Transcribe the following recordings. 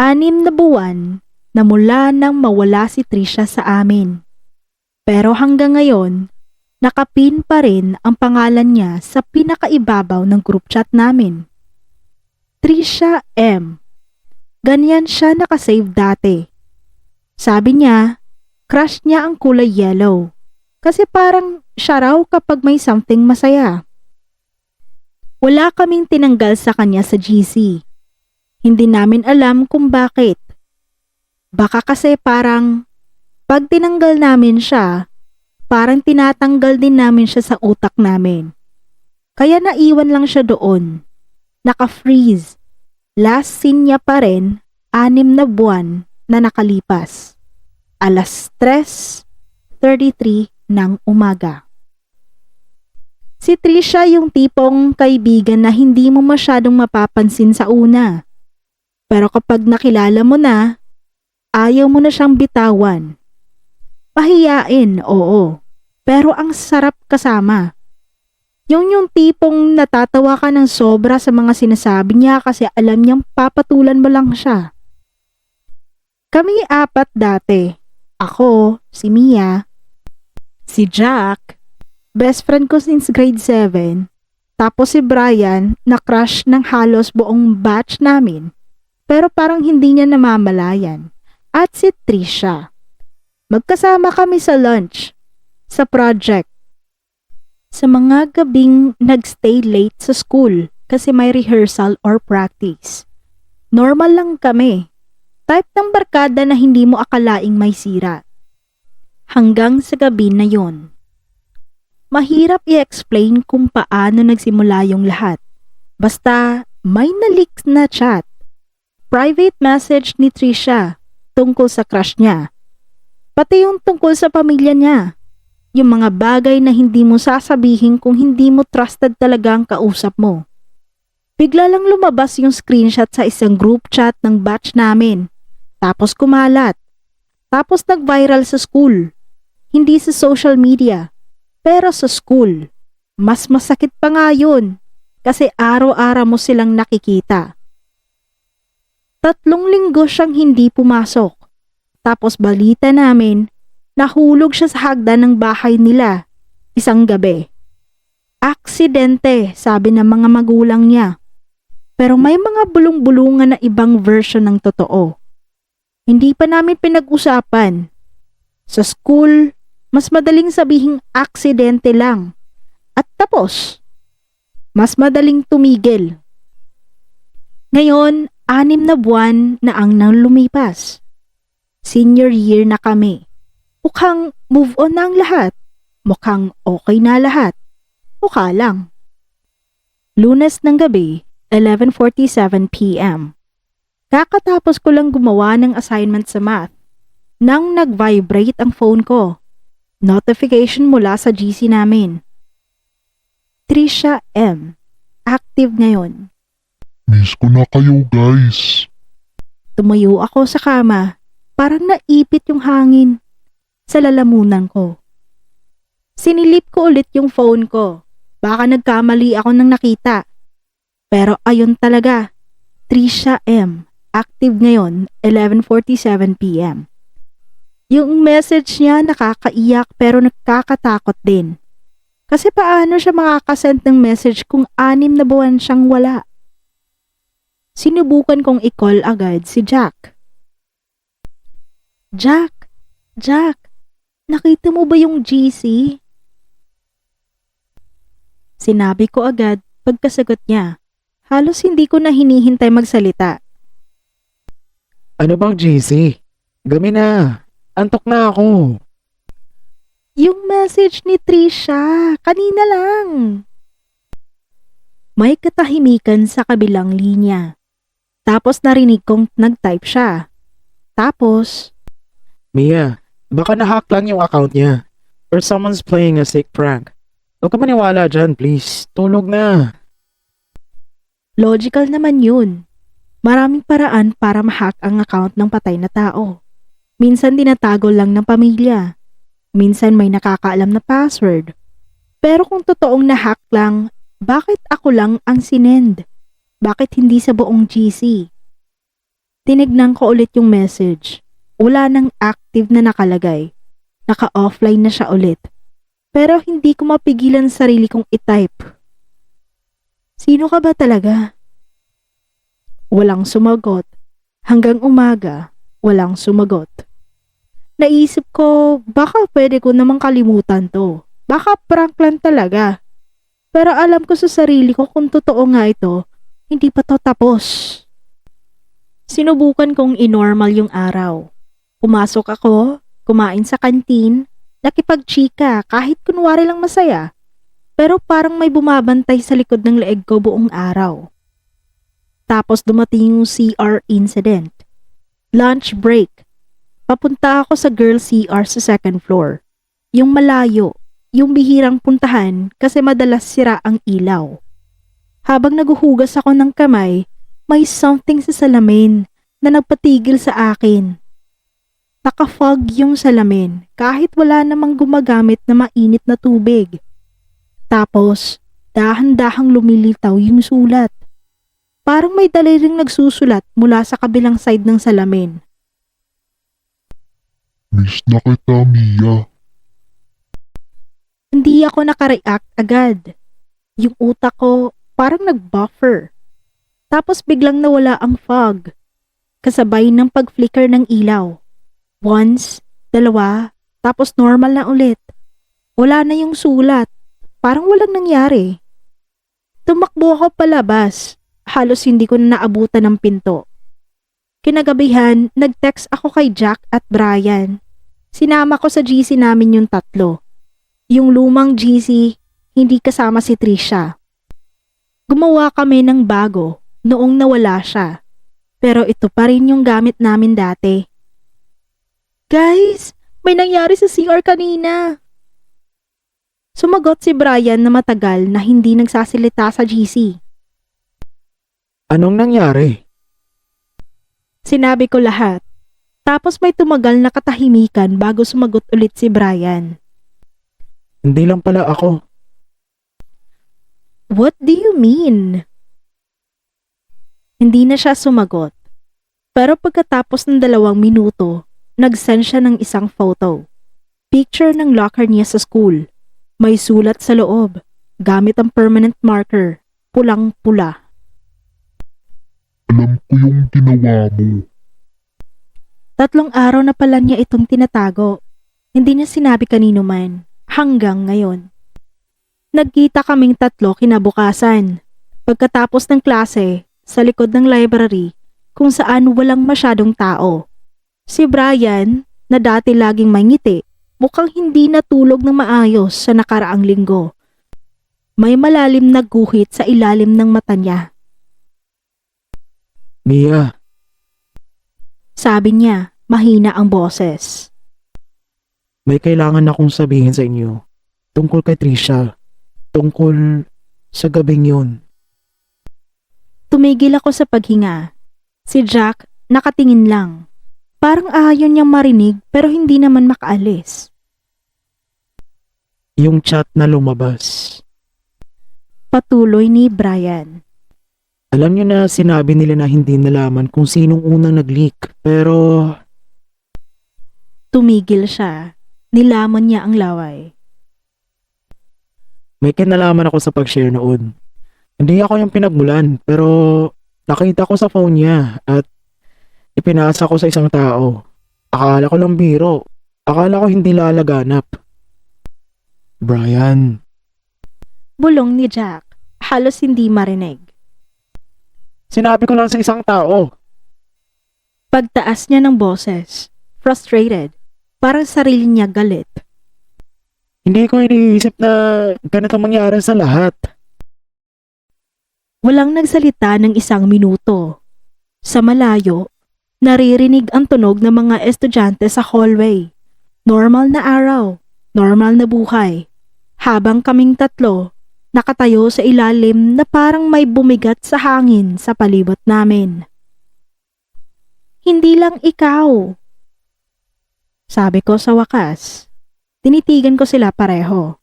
6 na buwan na mula nang mawala si Trisha sa amin. Pero hanggang ngayon, nakapin pa rin ang pangalan niya sa pinakaibabaw ng group chat namin. Trisha M. Ganyan siya nakasave dati. Sabi niya, crush niya ang kulay yellow. Kasi parang siya raw kapag may something masaya. Wala kaming tinanggal sa kanya sa GC. Hindi namin alam kung bakit. Baka kasi parang pag tinanggal namin siya, parang tinatanggal din namin siya sa utak namin. Kaya naiwan lang siya doon. Naka-freeze. Last scene niya pa rin, 6 na buwan na nakalipas. 3:33 ng umaga. Si Trisha yung tipong kaibigan na hindi mo masyadong mapapansin sa una. Pero kapag nakilala mo na, ayaw mo na siyang bitawan. Pahiyain, oo. Pero ang sarap kasama. Yung tipong natatawa ka ng sobra sa mga sinasabi niya kasi alam niyang papatulan mo lang siya. Kami 4 dati. Ako, si Mia, si Jack, best friend ko since grade 7, tapos si Brian na crush ng halos buong batch namin, pero parang hindi niya namamalayan, at si Trisha. Magkasama kami sa lunch, sa project, sa mga gabing nagstay late sa school kasi may rehearsal or practice. Normal lang kami. Type ng barkada na hindi mo akalaing may sira. Hanggang sa gabi na yon. Mahirap i-explain kung paano nagsimula yung lahat. Basta may na-leak na chat. Private message ni Trisha tungkol sa crush niya. Pati yung tungkol sa pamilya niya. Yung mga bagay na hindi mo sasabihin kung hindi mo trusted talaga ang kausap mo. Bigla lang lumabas yung screenshot sa isang group chat ng batch namin. Tapos kumalat. Tapos nag-viral sa school. Hindi sa social media, pero sa school. Mas masakit pa nga yun, kasi araw-araw mo silang nakikita. 3 linggo siyang hindi pumasok. Tapos balita namin, nahulog siya sa hagdan ng bahay nila, isang gabi. Aksidente, sabi ng mga magulang niya. Pero may mga bulong-bulungan na ibang version ng totoo. Hindi pa namin pinag-usapan. Sa school, mas madaling sabihing aksidente lang. At tapos, mas madaling tumigil. Ngayon, 6 na buwan na ang nang lumipas. Senior year na kami. Mukhang move on na ang lahat. Mukhang okay na lahat. Mukha lang. Lunes ng gabi, 11:47 p.m. Kakatapos ko lang gumawa ng assignment sa math. Nang nag-vibrate ang phone ko. Notification mula sa GC namin. Trisha M. Active ngayon. Miss ko na kayo guys. Tumayo ako sa kama. Parang naipit yung hangin sa lalamunan ko. Sinilip ko ulit yung phone ko. Baka nagkamali ako ng nakita. Pero ayun talaga. Trisha M. Active ngayon, 11:47 p.m. Yung message niya nakakaiyak pero nakakatakot din. Kasi paano siya makakasend ng message kung 6 na buwan siyang wala? Sinubukan kong i-call agad si Jack. Jack, nakita mo ba yung GC? Sinabi ko agad pagkasagot niya. Halos hindi ko na hinihintay magsalita. Ano bang GC? Gabi na. Antok na ako. Yung message ni Trisha, kanina lang. May katahimikan sa kabilang linya. Tapos narinig kong nag-type siya. Tapos, Mia, baka na-hack lang yung account niya. Or someone's playing a sick prank. Huwag ka maniwala dyan, please. Tulog na. logical naman yun. Maraming paraan para ma-hack ang account ng patay na tao. Minsan dinatago lang ng pamilya. Minsan may nakakaalam na password. Pero kung totoong na-hack lang, bakit ako lang ang sinend? Bakit hindi sa buong GC? Tinignan ko ulit yung message. Wala nang active na nakalagay. Naka-offline na siya ulit. Pero hindi ko mapigilan sarili kong i-type. Sino ka ba talaga? Walang sumagot. Hanggang umaga, walang sumagot. Naisip ko, baka pwede ko namang kalimutan to. Baka prank lang talaga. Pero alam ko sa sarili ko kung totoo nga ito, hindi pa to tapos. Sinubukan kong inormal yung araw. Pumasok ako, kumain sa kantin, nakipagchika kahit kunwari lang masaya. Pero parang may bumabantay sa likod ng leeg ko buong araw. Tapos dumating yung CR incident. Lunch break. Papunta ako sa girl CR sa second floor. Yung malayo, yung bihirang puntahan kasi madalas sira ang ilaw. Habang naguhugas ako ng kamay, may something sa salamin na nagpatigil sa akin. Naka-fog yung salamin kahit wala namang gumagamit na mainit na tubig. Tapos, dahan-dahang lumilitaw yung sulat. Parang may daliring nagsusulat mula sa kabilang side ng salamin. Miss na kita, Mia. Hindi ako nakareact agad. Yung utak ko parang nag-buffer. Tapos biglang nawala ang fog. Kasabay ng pag-flicker ng ilaw. Once, dalawa, tapos normal na ulit. Wala na yung sulat. Parang walang nangyari. Tumakbo ako palabas. Halos hindi ko na naabutan ng pinto. Kinagabihan, nag-text ako kay Jack at Brian. Sinama ko sa GC namin yung tatlo. Yung lumang GC, hindi kasama si Trisha. Gumawa kami ng bago noong nawala siya. Pero ito pa rin yung gamit namin dati. Guys, may nangyari sa CR kanina. Sumagot si Brian na matagal na hindi nagsasalita sa GC. Anong nangyari? Sinabi ko lahat. Tapos may tumagal na katahimikan bago sumagot ulit si Brian. Hindi lang pala ako. What do you mean? Hindi na siya sumagot. Pero pagkatapos ng 2 minuto, nag-send siya ng isang photo. Picture ng locker niya sa school. May sulat sa loob. Gamit ang permanent marker. Pulang-pula. Alam ko yung ginawa mo. 3 araw na pala niya itong tinatago. Hindi niya sinabi kanino man. Hanggang ngayon. Nagkita kaming 3 kinabukasan. Pagkatapos ng klase, sa likod ng library, kung saan walang masyadong tao. Si Brian, na dati laging may ngiti, mukhang hindi natulog ng maayos sa nakaraang linggo. May malalim na guhit sa ilalim ng mata niya. Mia, Sabi niya, mahina ang boses. may kailangan akong sabihin sa inyo. Tungkol kay Trisha. Tungkol sa gabing yun. Tumigil ako sa paghinga. Si Jack, nakatingin lang. Parang ayaw niyang marinig pero hindi naman makaalis. Yung chat na lumabas. Patuloy ni Brian. Alam niyo na sinabi nila na hindi nalaman kung sinong unang nag-leak. Pero Tumigil siya. Nilamon niya ang laway. may kinalaman ako sa pag-share noon. Hindi ako yung pinagmulan, pero nakita ko sa phone niya at ipinasa ko sa isang tao. Akala ko lang biro. Akala ko hindi lalaganap. Brian, Bulong ni Jack. Halos hindi marinig. sinabi ko lang sa isang tao. Pagtaas niya ng boses. Frustrated. Parang sarili niya galit. Hindi ko iniisip na ganito mangyari sa lahat. Walang nagsalita ng 1 minuto. Sa malayo, naririnig ang tunog ng mga estudyante sa hallway. Normal na araw, normal na buhay. Habang kaming 3, nakatayo sa ilalim na parang may bumigat sa hangin sa palibot namin. Hindi lang ikaw. Sabi ko sa wakas. Tinitigan ko sila pareho.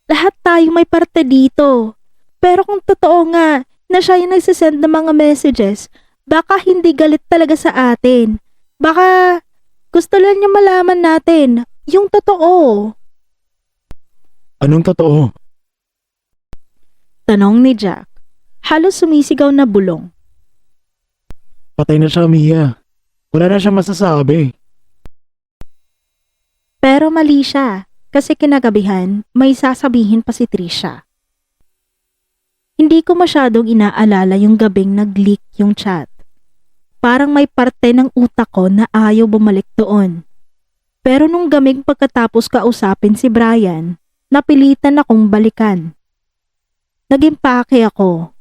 Lahat tayo may parte dito. Pero kung totoo nga na siya yung nagsisend ng mga messages, Baka hindi galit talaga sa atin. Baka gusto lang niya malaman natin yung totoo. Anong totoo? Tanong ni Jack. Halos sumisigaw na bulong. Patay na siya, Mia. Wala na siya masasabi. Pero mali siya kasi kinagabihan may sasabihin pa si Trisha. Hindi ko masyadong inaalala yung gabing nag-leak yung chat. Parang may parte ng utak ko na ayaw bumalik doon. Pero nung gaming pagkatapos kausapin si Brian, napilitan akong balikan. Nag-impake ako.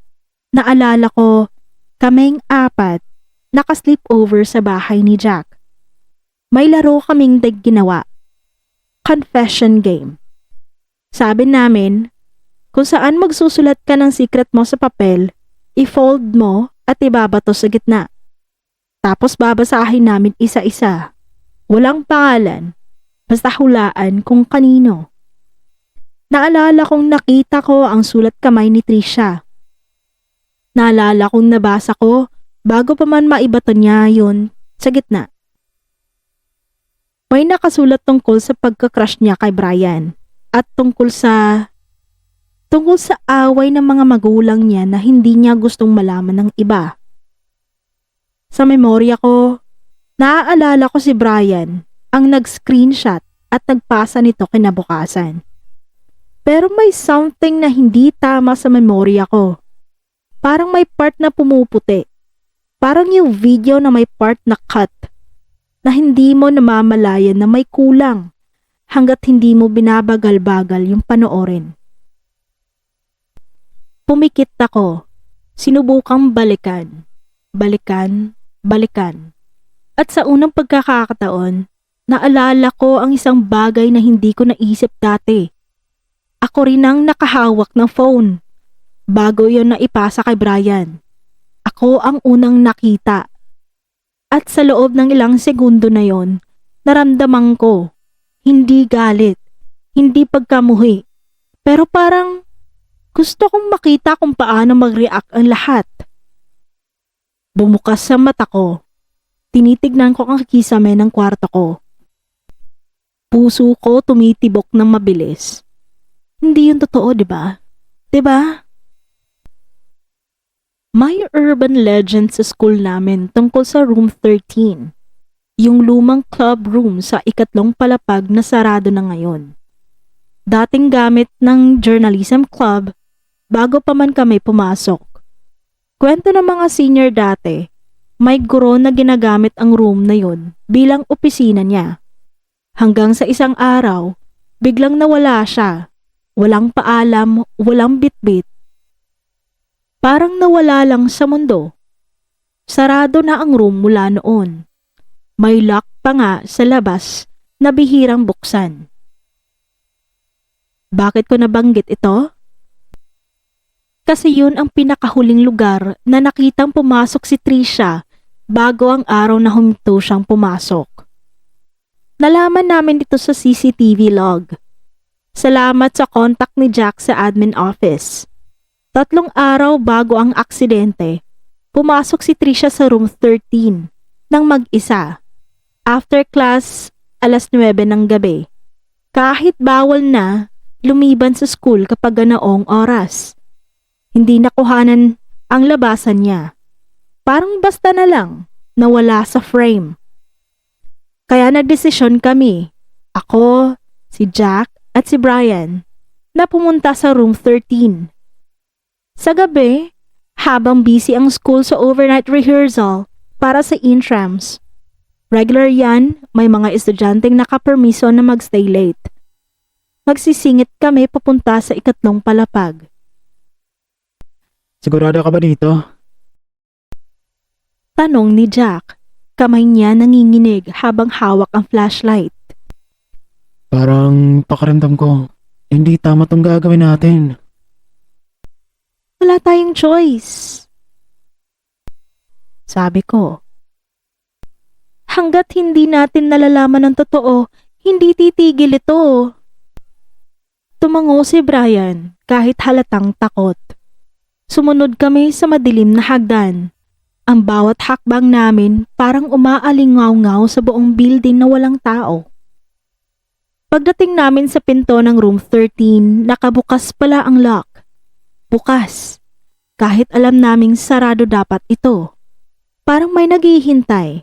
Naalala ko, kaming apat, naka-sleepover sa bahay ni Jack. May laro kaming ginawa. Confession game. Sabi namin, kung saan magsusulat ka ng secret mo sa papel, i-fold mo at ibabato sa gitna. Tapos babasahin namin isa-isa. Walang pangalan, basta hulaan kung kanino. Naalala kong nakita ko ang sulat kamay ni Trisha. Naalala kong nabasa ko bago pa man maibato niya yun sa gitna. May nakasulat tungkol sa pagka-crush niya kay Brian at tungkol sa away ng mga magulang niya na hindi niya gustong malaman ng iba. Sa memorya ko, naaalala ko si Brian ang nag-screenshot at nagpasa nito kinabukasan. Pero may something na hindi tama sa memorya ko. Parang may part na pumuputi. Parang yung video na may part na cut. Na hindi mo namamalayan na may kulang hanggat hindi mo binabagal-bagal yung panoorin. Pumikit ako. Sinubukang balikan. Balikan. At sa unang pagkakataon, naalala ko ang isang bagay na hindi ko naisip dati. Ako rin ang nakahawak ng phone. Bago yon na ipasa kay Brian. Ako ang unang nakita. At sa loob ng ilang segundo na yon, naramdaman ko, hindi galit, hindi pagkamuhi, pero parang gusto kong makita kung paano mag-react ang lahat. Bumukas sa mata ko, tinitignan ko ang kisame ng kwarto ko. Puso ko tumitibok ng mabilis. Hindi yun totoo, di ba? Di ba? May urban legend sa school namin tungkol sa room 13. Yung lumang club room sa ikatlong palapag na sarado na ngayon. Dating gamit ng journalism club bago pa man kami pumasok. Kwento ng mga senior dati, may guro na ginagamit ang room na yun bilang opisina niya. Hanggang sa isang araw, biglang nawala siya. Walang paalam, walang bitbit. Parang nawala lang sa mundo. Sarado na ang room mula noon. May lock pa nga sa labas na bihirang buksan. Bakit ko nabanggit ito? Kasi yun ang pinakahuling lugar na nakitang pumasok si Trisha bago ang araw na huminto siyang pumasok. Nalaman namin ito sa CCTV log. Salamat sa contact ni Jack sa admin office. 3 araw bago ang aksidente, pumasok si Trisha sa room 13 nang mag-isa. After class, 9:00 ng gabi. Kahit bawal na, lumiban sa school kapag ganoong oras. Hindi nakuhanan ang labasan niya. Parang basta na lang, nawala sa frame. Kaya nagdesisyon kami, ako, si Jack at si Brian, na pumunta sa room 13. Sa gabi, habang busy ang school sa overnight rehearsal para sa intrams. Regular yan, may mga estudyanteng nakapermiso na magstay late. Magsisingit kami papunta sa ikatlong palapag. Sigurado ka ba dito? Tanong ni Jack. Kamay niya nanginginig habang hawak ang flashlight. Parang pakiramdam ko, hindi tama tong gagawin natin. Wala tayong choice. Sabi ko. Hanggat hindi natin nalalaman ang totoo, hindi titigil ito. Tumango si Brian kahit halatang takot. Sumunod kami sa madilim na hagdan. Ang bawat hakbang namin parang umaalingaw-ngaw sa buong building na walang tao. Pagdating namin sa pinto ng room 13, nakabukas pala ang lock. Bukas. Kahit alam naming sarado dapat ito. Parang may naghihintay.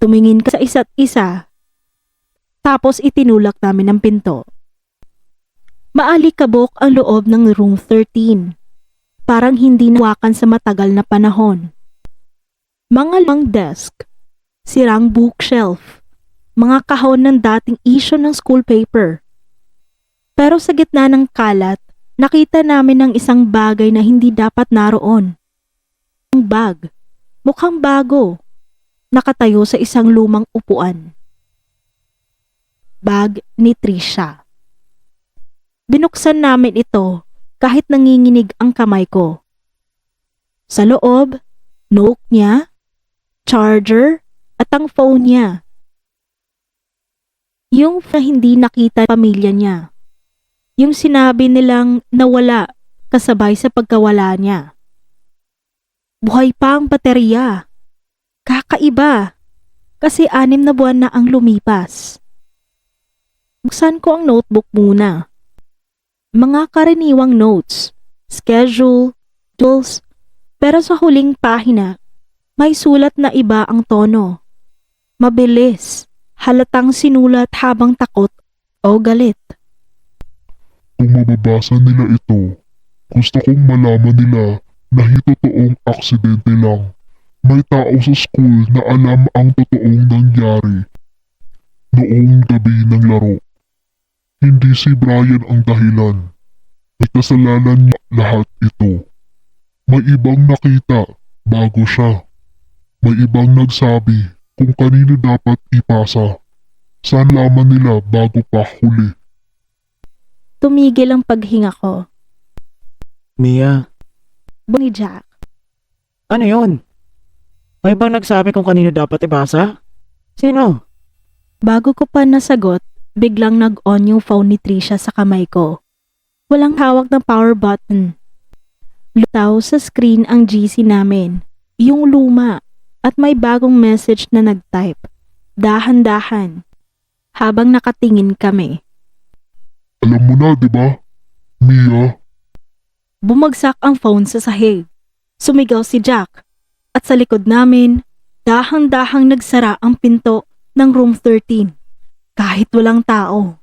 Tumingin ka sa isa't isa. Tapos itinulak namin ang pinto. Maalikabok ang loob ng room 13. Parang hindi nawakan sa matagal na panahon. Mga lang desk, sirang bookshelf, mga kahon ng dating issue ng school paper. Pero sa gitna ng kalat, nakita namin ang isang bagay na hindi dapat naroon. Ang bag, mukhang bago, nakatayo sa isang lumang upuan. Bag ni Trisha. Binuksan namin ito kahit nanginginig ang kamay ko. Sa loob, note niya, charger, at ang phone niya. Yung na hindi nakita pamilya niya. Yung sinabi nilang nawala kasabay sa pagkawala niya. Buhay pa ang baterya. Kakaiba. Kasi 6 na buwan na ang lumipas. Buksan ko ang notebook muna. Mga karaniwang notes, schedule, tools, pero sa huling pahina, may sulat na iba ang tono. Mabilis, halatang sinulat habang takot o galit. Kung mababasa nila ito, gusto kong malaman nila na totoong aksidente lang. May tao sa school na alam ang totoong nangyari noong gabi ng laro. Hindi si Brian ang dahilan. May kasalanan niya lahat ito. May ibang nakita bago siya. May ibang nagsabi kung kanino dapat ipasa. Saan laman nila bago pa huli. Tumigil ang paghinga ko. Mia, Ni Jack. ano yon? May bang nagsabi kung kanino dapat ibasa? Sino? Bago ko pa nasagot, biglang nag-on yung phone ni Trisha sa kamay ko. Walang hawak ng power button. Lutaw sa screen ang GC namin, yung luma, at may bagong message na nag-type. Dahan-dahan. Habang nakatingin kami. Alam mo na, di ba? Mia, Bumagsak ang phone sa sahig. Sumigaw si Jack. At sa likod namin, dahang-dahang nagsara ang pinto ng room 13. Kahit walang tao.